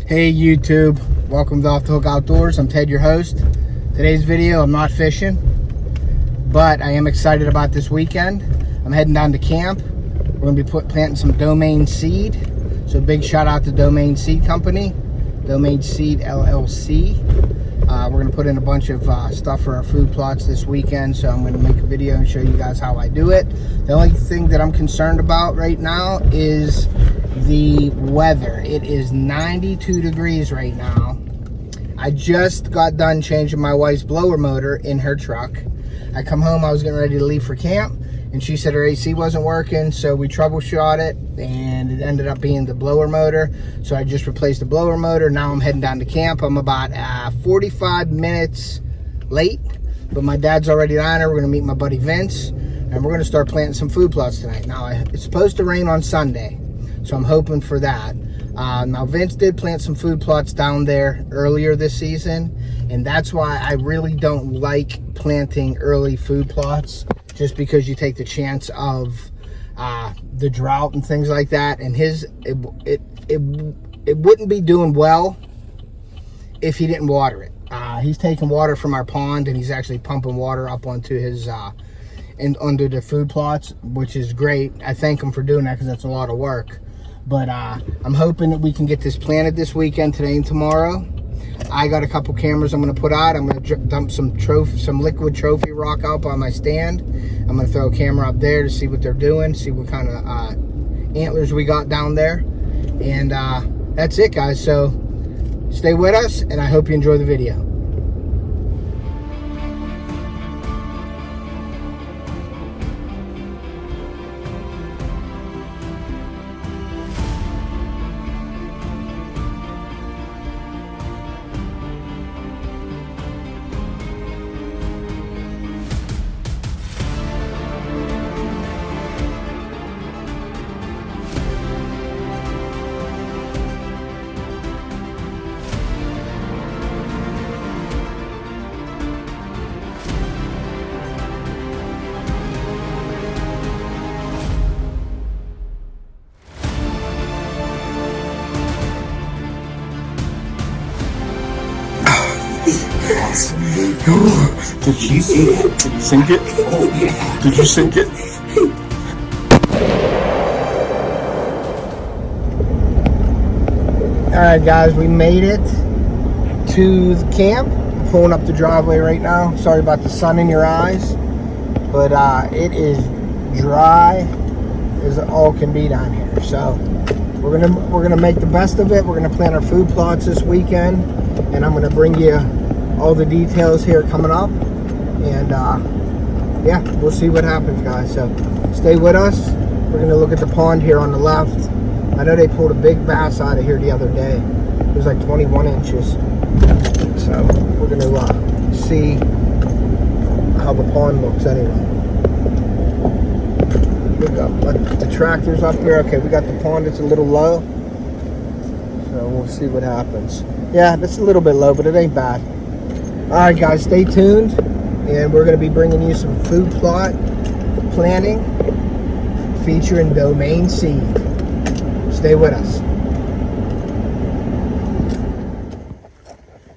Hey YouTube, welcome to Off the Hook Outdoors. I'm Ted, your host. Today's video, I'm not fishing, but I am excited about this weekend. I'm heading down to camp. We're gonna be planting some domain seed. So big shout out to Domain Seed Company, Domain Seed LLC. We're gonna put in a bunch of stuff for our food plots this weekend. So I'm gonna make a video and show you guys how I do it. The only thing that I'm concerned about right now is the weather. It is 92 degrees right now. I just got done changing my wife's blower motor in her truck. I come home, I was getting ready to leave for camp, and she said her AC wasn't working, so we troubleshot it, and it ended up being the blower motor. So I just replaced the blower motor. Now I'm heading down to camp. I'm about 45 minutes late, but my dad's already down there. We're gonna meet my buddy Vince, and we're gonna start planting some food plots tonight. Now, it's supposed to rain on Sunday, so I'm hoping for that. Now Vince did plant some food plots down there earlier this season, and that's why I really don't like planting early food plots, just because you take the chance of the drought and things like that. And it wouldn't be doing well if he didn't water it. He's taking water from our pond, and he's actually pumping water up onto his and under the food plots, which is great. I thank him for doing that, because that's a lot of work. But I'm hoping that we can get this planted this weekend, today and tomorrow. I got a couple cameras I'm going to put out. I'm going to dump some liquid trophy rock out on my stand. I'm going to throw a camera up there to see what they're doing, see what kind of antlers we got down there. And that's it, guys. So stay with us, and I hope you enjoy the video. Did you see it? Did you sink it? Oh yeah. Did you sink it? Alright guys, we made it to the camp. Pulling up the driveway right now. Sorry about the sun in your eyes, but it is dry as all can be down here. So we're gonna make the best of it. We're gonna plant our food plots this weekend, and I'm gonna bring you all the details here coming up. And yeah, we'll see what happens, guys. So stay with us. We're gonna look at the pond here on the left. I know they pulled a big bass out of here the other day. It was like 21 inches. So we're gonna see how the pond looks anyway. Look up, the tractor's up here. Okay, we got the pond. It's a little low, so we'll see what happens. Yeah, it's a little bit low, but it ain't bad. All right, guys, stay tuned, and we're going to be bringing you some food plot planting featuring Domain Seed. Stay with us.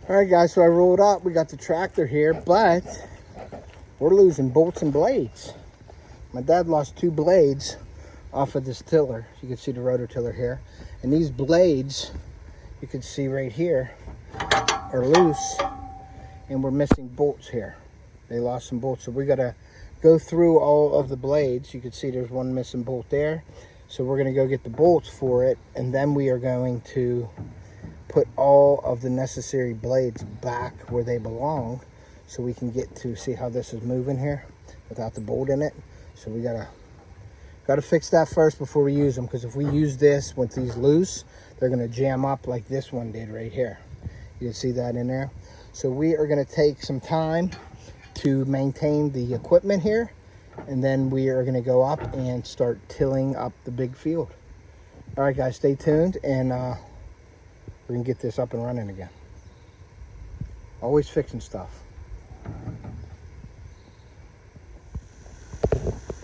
All right, guys, so I rolled up. We got the tractor here, but we're losing bolts and blades. My dad lost 2 blades off of this tiller. You can see the rotor tiller here. And these blades, you can see right here, are loose. And we're missing bolts here. They lost some bolts, so we gotta go through all of the blades. You can see there's one missing bolt there. So we're gonna go get the bolts for it, and then we are going to put all of the necessary blades back where they belong, so we can get to see how this is moving here without the bolt in it. So we gotta fix that first before we use them, because if we use this with these loose, they're gonna jam up like this one did right here. You can see that in there. So we are going to take some time to maintain the equipment here, and then we are going to go up and start tilling up the big field. All right, guys, stay tuned, and we're going to get this up and running again. Always fixing stuff.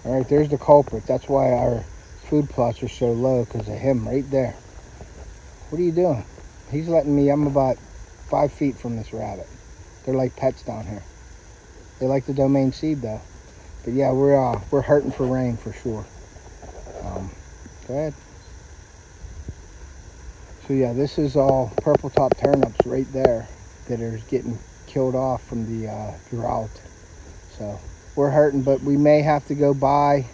All right, there's the culprit. That's why our food plots are so low, because of him right there. What are you doing? He's letting me, I'm about 5 feet from this rabbit. They're like pets down here. They like the domain seed though. But yeah, we're hurting for rain for sure. Go ahead. So yeah, this is all purple top turnips right there that are getting killed off from the drought. So we're hurting, but we may have to go buy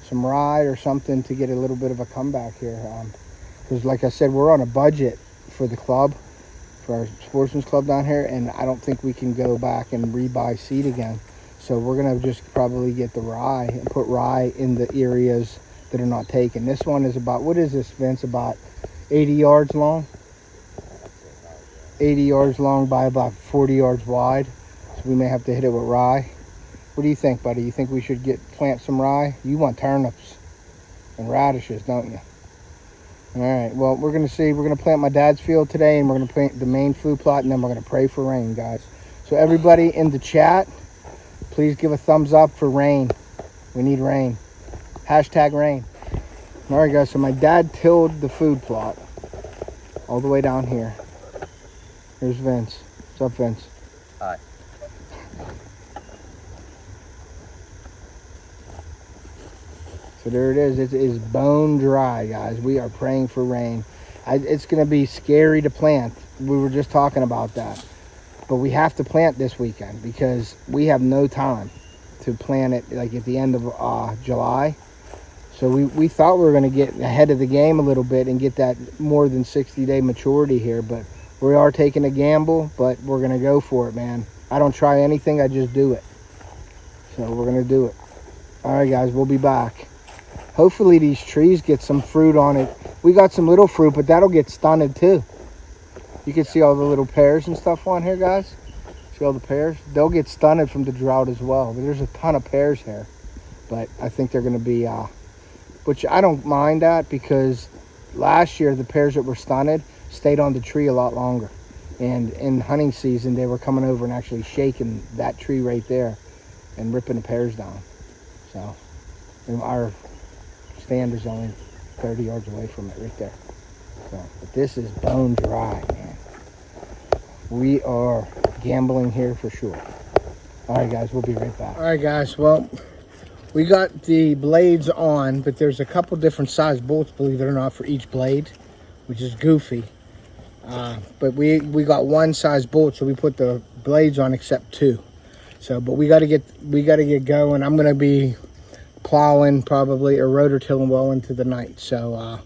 some rye or something to get a little bit of a comeback here. Because like I said, we're on a budget for the club, for our sportsman's club down here, and I don't think we can go back and rebuy seed again. So we're gonna just probably get the rye and put rye in the areas that are not taken. This one is about, what is this, Vince? About 80 yards long? 80 yards long by about 40 yards wide. So we may have to hit it with rye. What do you think, buddy? You think we should plant some rye? You want turnips and radishes, don't you? All right, well, we're gonna see. We're gonna plant my dad's field today, and we're gonna plant the main food plot, and then we're gonna pray for rain, guys. So everybody in the chat, please give a thumbs up for rain. We need rain. Hashtag rain. All right, guys, so my dad tilled the food plot all the way down here. Here's Vince. What's up, Vince? Hi. So there it is. It is bone dry, guys. We are praying for rain. It's going to be scary to plant. We were just talking about that. But we have to plant this weekend because we have no time to plant it like at the end of July. So we thought we were going to get ahead of the game a little bit and get that more than 60-day maturity here. But we are taking a gamble, but we're going to go for it, man. I don't try anything. I just do it. So we're going to do it. All right, guys, we'll be back. Hopefully these trees get some fruit on it. We got some little fruit, but that'll get stunted too. You can see all the little pears and stuff on here, guys. See all the pears? They'll get stunted from the drought as well. But there's a ton of pears here. But I think they're going to be, which I don't mind that because last year the pears that were stunted stayed on the tree a lot longer. And in hunting season, they were coming over and actually shaking that tree right there and ripping the pears down. So our stand is only 30 yards away from it right there. So, but this is bone dry, man. We are gambling here for sure. All right, guys, we'll be right back. All right, guys, well, we got the blades on, but there's a couple different size bolts, believe it or not, for each blade, which is goofy. But we got one size bolt, so we put the blades on except two. So, but we got to get going. I'm gonna be plowing probably or rotor tilling well into the night. So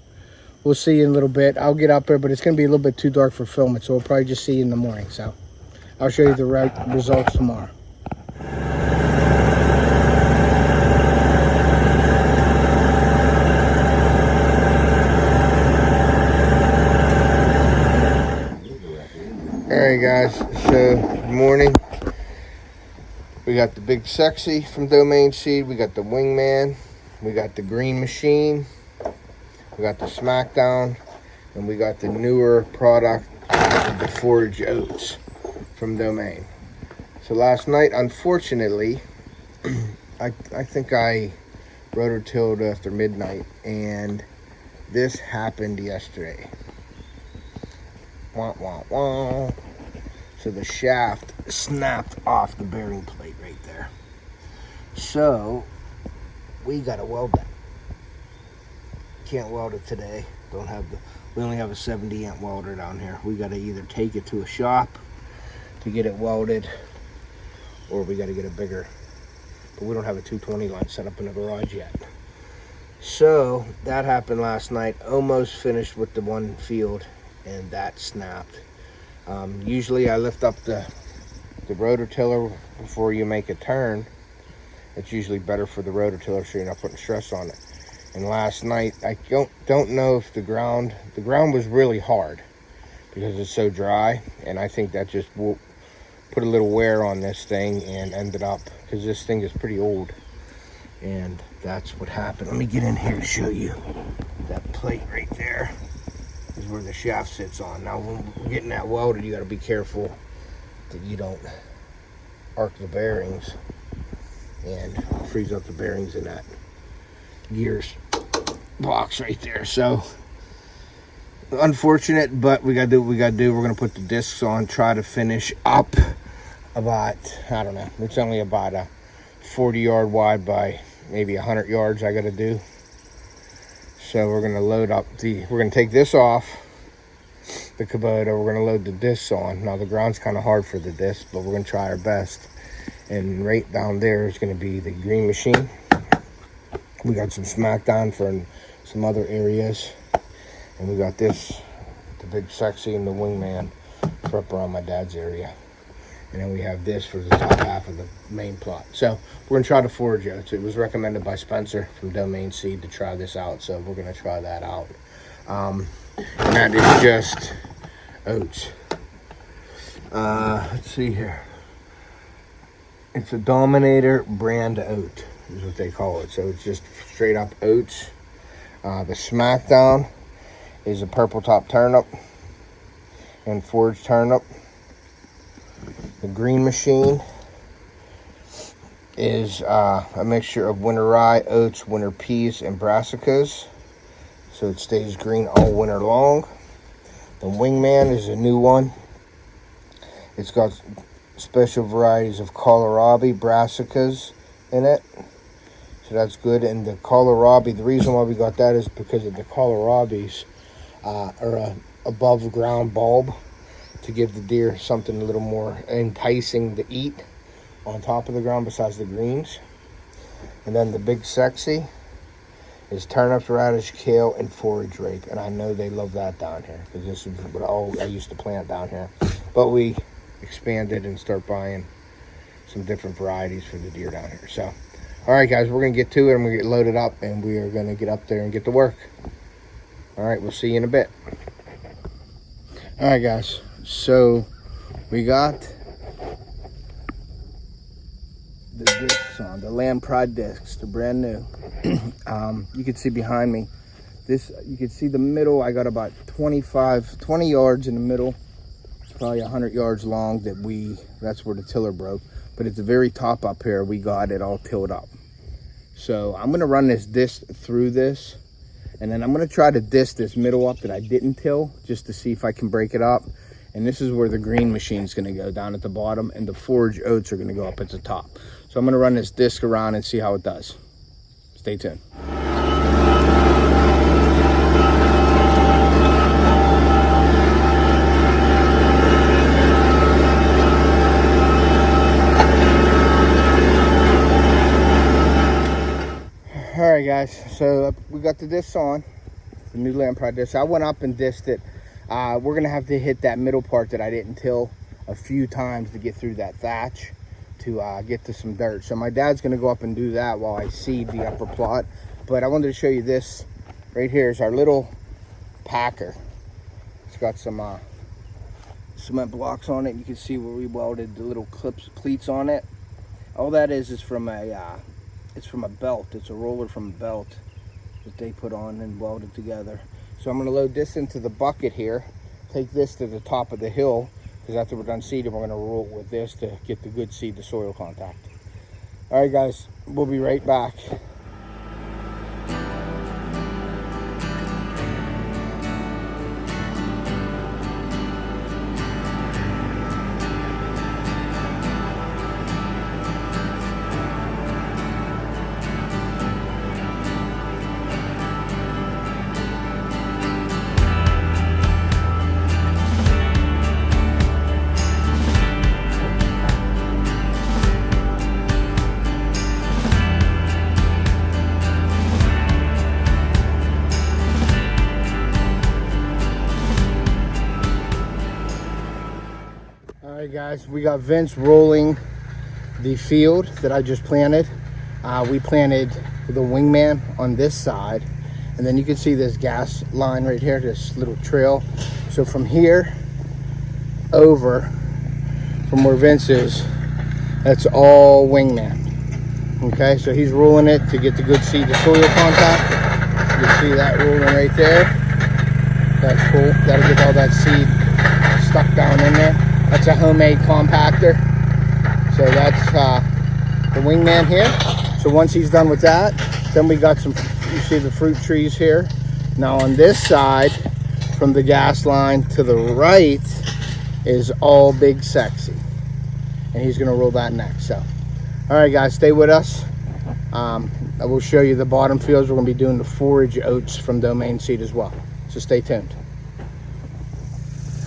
we'll see you in a little bit. I'll get up there, but it's gonna be a little bit too dark for filming, so we'll probably just see you in the morning. So I'll show you the results tomorrow. All right, guys, so good morning. We got the Big Sexy from Domain Seed. We got the Wingman. We got the Green Machine. We got the Smackdown. And we got the newer product, the Forage Oats from Domain. So last night, unfortunately, I think I rotor-tilled after midnight. And this happened yesterday. Wah, wah, wah. So the shaft snapped off the bearing plate right there. So we gotta weld that. Can't weld it today. We only have a 70 amp welder down here. We gotta either take it to a shop to get it welded, or we gotta get a bigger. But we don't have a 220 line set up in the garage yet. So that happened last night. Almost finished with the one field, and that snapped. Usually I lift up the rotor tiller before you make a turn. It's usually better for the rotor tiller so you're not putting stress on it. And last night, I don't know if the ground was really hard because it's so dry, and I think that just put a little wear on this thing and ended up, because this thing is pretty old, and that's what happened. Let me get in here to show you that plate right there. Is where the shaft sits on. Now when we're getting that welded, you got to be careful that you don't arc the bearings and freeze up the bearings in that gears box right there. So unfortunate, but we gotta do what we gotta do. We're gonna put the discs on, try to finish up about, I don't know, it's only about a 40-yard wide by maybe 100 yards I gotta do. So we're gonna load up we're gonna take this off the Kubota, we're gonna load the discs on. Now the ground's kind of hard for the discs, but we're gonna try our best. And right down there is gonna be the green machine. We got some smackdown for some other areas. And we got this, the big sexy and the wingman for up around my dad's area. And then we have this for the top half of the main plot. So we're gonna try the forage oats. It was recommended by Spencer from Domain Seed to try this out. So we're gonna try that out. And that is just oats. Let's see here. It's a Dominator brand oat is what they call it. So it's just straight up oats. The Smackdown is a purple top turnip and forage turnip. The green machine is a mixture of winter rye, oats, winter peas, and brassicas. So it stays green all winter long. The wingman is a new one. It's got special varieties of kohlrabi, brassicas in it. So that's good. And the kohlrabi, the reason why we got that is because of the kohlrabis are a above ground bulb to give the deer something a little more enticing to eat on top of the ground besides the greens. And then the big sexy is turnips, radish, kale, and forage rape. And I know they love that down here because this is what all I used to plant down here. But we expanded and start buying some different varieties for the deer down here. So, all right, guys, we're going to get to it and we get loaded up and we are going to get up there and get to work. All right, we'll see you in a bit. All right, guys. So we got the discs on, the Lamb Pride discs. They're brand new. You can see behind me, this, you can see the middle. I got about 20 yards in the middle. It's probably 100 yards long that's where the tiller broke. But at the very top up here, we got it all tilled up. So I'm gonna run this disc through this, and then I'm gonna try to disc this middle up that I didn't till, just to see if I can break it up. And this is where the green machine's gonna go, down at the bottom, and the forage oats are gonna go up at the top. So I'm gonna run this disc around and see how it does. Stay tuned. All right, guys, so we got the discs on, the new Lamb Pride disc. I went up and disced it. We're gonna have to hit that middle part that I didn't till a few times to get through that thatch to get to some dirt. So my dad's gonna go up and do that while I seed the upper plot. But I wanted to show you this right here is our little packer. It's got some cement blocks on it. You can see where we welded the little cleats on it. All that is from a it's from a belt. It's a roller from a belt that they put on and welded together. So I'm gonna load this into the bucket here, take this to the top of the hill, because after we're done seeding, we're gonna roll it with this to get the good seed to soil contact. All right, guys, we'll be right back. Guys, we got Vince rolling the field that I just planted. We planted the wingman on this side, and then you can see this gas line right here, this little trail. So from here over, from where Vince is, that's all wingman. Okay, so he's rolling it to get the good seed to soil contact. You can see that rolling right there. That's cool. That'll get all that seed stuck down in there. That's a homemade compactor. So that's the wingman here. So once he's done with that, then we got some, you see the fruit trees here. Now on this side, from the gas line to the right is all Big Sexy, and he's gonna roll that next. So all right guys, stay with us. I will show you the bottom fields. We're gonna be doing the forage oats from Domain Seed as well, so stay tuned.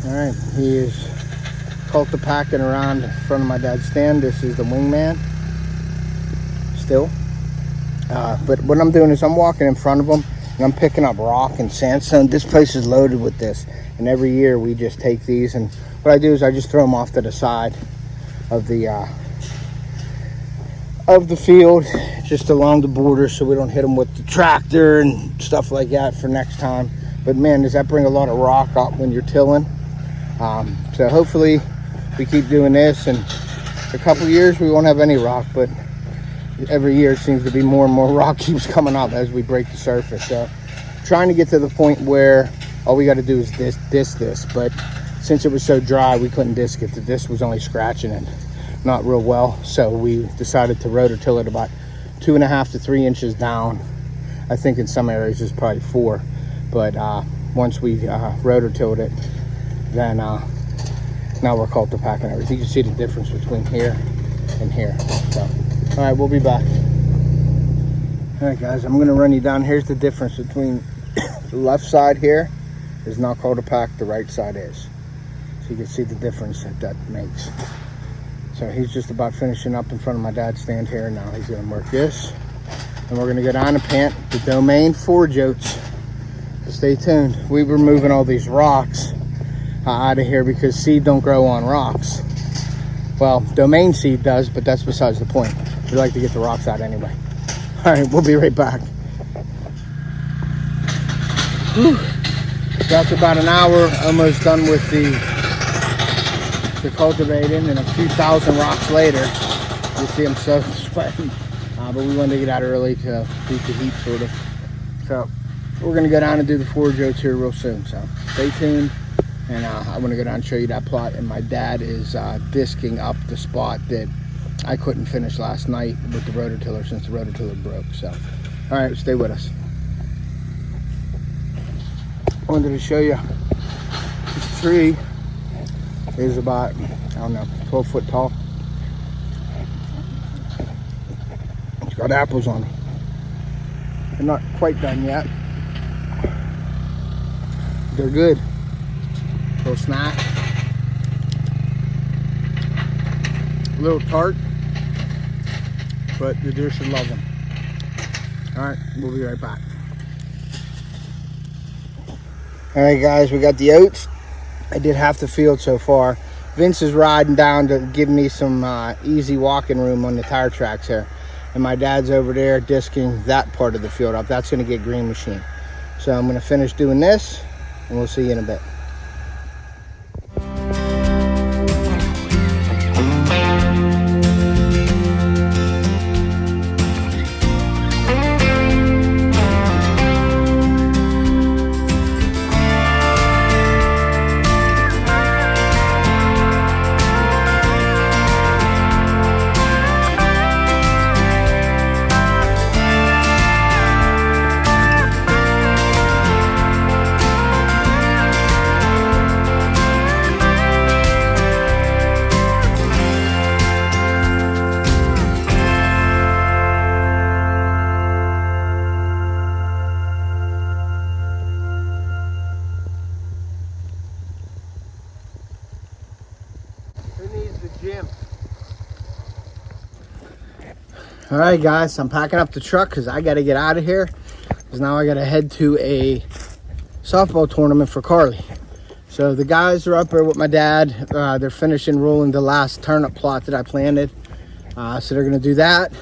All right, he is cultipacking around in front of my dad's stand. This is the wingman still, but what I'm doing is I'm walking in front of him and I'm picking up rock and sandstone. This place is loaded with this, and every year we just take these, and what I do is I just throw them off to the side of the field, just along the border, so we don't hit them with the tractor and stuff like that for next time. But man, does that bring a lot of rock up when you're tilling. So hopefully we keep doing this, and a couple of years we won't have any rock, but every year it seems to be more and more rock keeps coming up as we break the surface. So trying to get to the point where all we got to do is disc this, but since it was so dry we couldn't disc it. The disc was only scratching it not real well, so we decided to rototill it about 2.5 to 3 inches down. I think in some areas it's probably 4, but once we rototilled it, then now we're cultipacking everything. You can see the difference between here and here. So all right, we'll be back. All right guys, I'm gonna run you down. Here's the difference between the left side here is not cultipacked, the right side is. So you can see the difference that makes. So he's just about finishing up in front of my dad's stand here. Now he's gonna work this, and we're gonna go down and plant the Domain forage oats. So stay tuned. We were moving all these rocks out of here because seed don't grow on rocks. Well, Domain Seed does, but that's besides the point. We like to get the rocks out anyway. All right, we'll be right back. Whew. That's about an hour, almost done with the cultivating, and a few thousand rocks later, you see I'm so sweating. But we wanted to get out early to beat the heat, sort of. So we're gonna go down and do the forage oats here real soon. So stay tuned, and I'm gonna go down and show you that plot. And my dad is disking up the spot that I couldn't finish last night with the rototiller since the rototiller broke. So all right, stay with us. I wanted to show you this tree is about, I don't know, 12 foot tall. It's got apples on them. They're not quite done yet. They're good. Little snack. A little tart, but the deer should love them. All right, we'll be right back. All right guys, we got the oats. I did half the field so far. Vince is riding down to give me some easy walking room on the tire tracks here, and my dad's over there disking that part of the field up. That's going to get green machine. So I'm going to finish doing this, and we'll see you in a bit. All right guys, I'm packing up the truck because I got to get out of here, because now I got to head to a softball tournament for Carly. So the guys are up there with my dad. They're finishing rolling the last turnip plot that I planted. So they're going to do that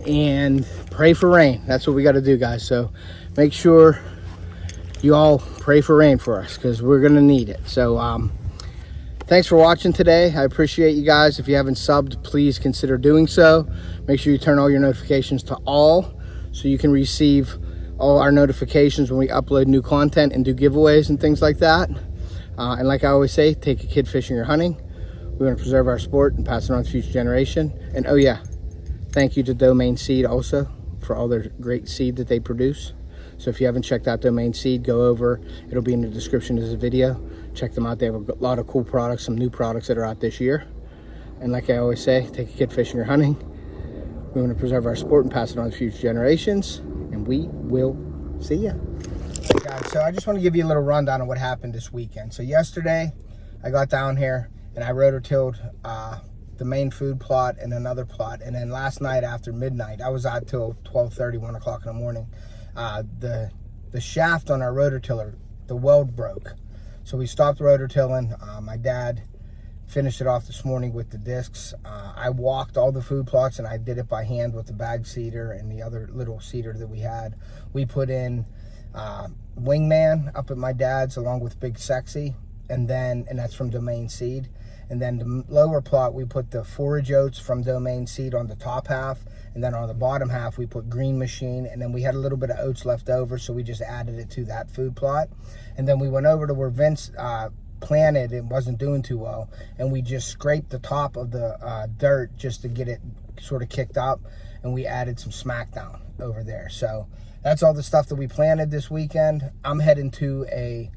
and pray for rain. That's what we got to do, guys. So make sure you all pray for rain for us, because we're going to need it. So thanks for watching today. I appreciate you guys. If you haven't subbed, please consider doing so. Make sure you turn all your notifications to all, so you can receive all our notifications when we upload new content and do giveaways and things like that. And like I always say, take a kid fishing or hunting. We want to preserve our sport and pass it on to future generation. And oh yeah, thank you to Domain Seed also for all their great seed that they produce. So if you haven't checked out Domain Seed, go over. It'll be in the description of this video. Check them out. They have a lot of cool products, some new products that are out this year. And like I always say, take a kid fishing or hunting. We want to preserve our sport and pass it on to future generations. And we will see ya. Guys, so I just want to give you a little rundown of what happened this weekend. So yesterday, I got down here and I rototilled the main food plot and another plot. And then last night after midnight, I was out till 12:30, 1 o'clock in the morning. The shaft on our rototiller, the weld broke. So we stopped rototilling. My dad finished it off this morning with the discs. I walked all the food plots and I did it by hand with the bag seeder and the other little seeder that we had. We put in Wingman up at my dad's along with Big Sexy, and that's from Domain Seed. And then the lower plot, we put the forage oats from Domain Seed on the top half, and then on the bottom half we put Green Machine, and then we had a little bit of oats left over, so we just added it to that food plot. And then we went over to where Vince planted, it wasn't doing too well, and we just scraped the top of the dirt just to get it sort of kicked up, and we added some Smackdown over there. So that's all the stuff that we planted this weekend. I'm heading to a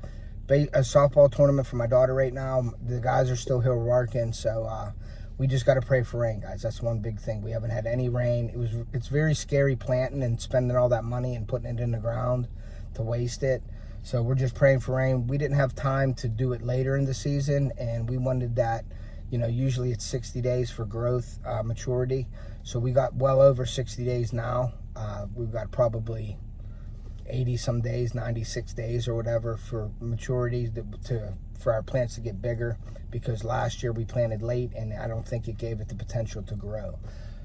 softball tournament for my daughter right now. The guys are still here working, so we just got to pray for rain, guys. That's one big thing. We haven't had any rain. It's very scary planting and spending all that money and putting it in the ground to waste it. So we're just praying for rain. We didn't have time to do it later in the season, and we wanted that, usually it's 60 days for growth, maturity. So we got well over 60 days now. We've got probably 80 some days, 96 days or whatever for maturity for our plants to get bigger, because last year we planted late and I don't think it gave it the potential to grow.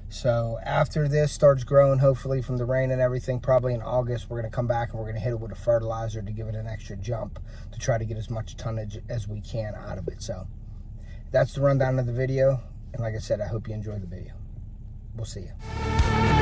So after this starts growing, hopefully from the rain and everything, probably in August, we're going to come back and we're going to hit it with a fertilizer to give it an extra jump to try to get as much tonnage as we can out of it. So that's the rundown of the video. And like I said, I hope you enjoyed the video. We'll see you.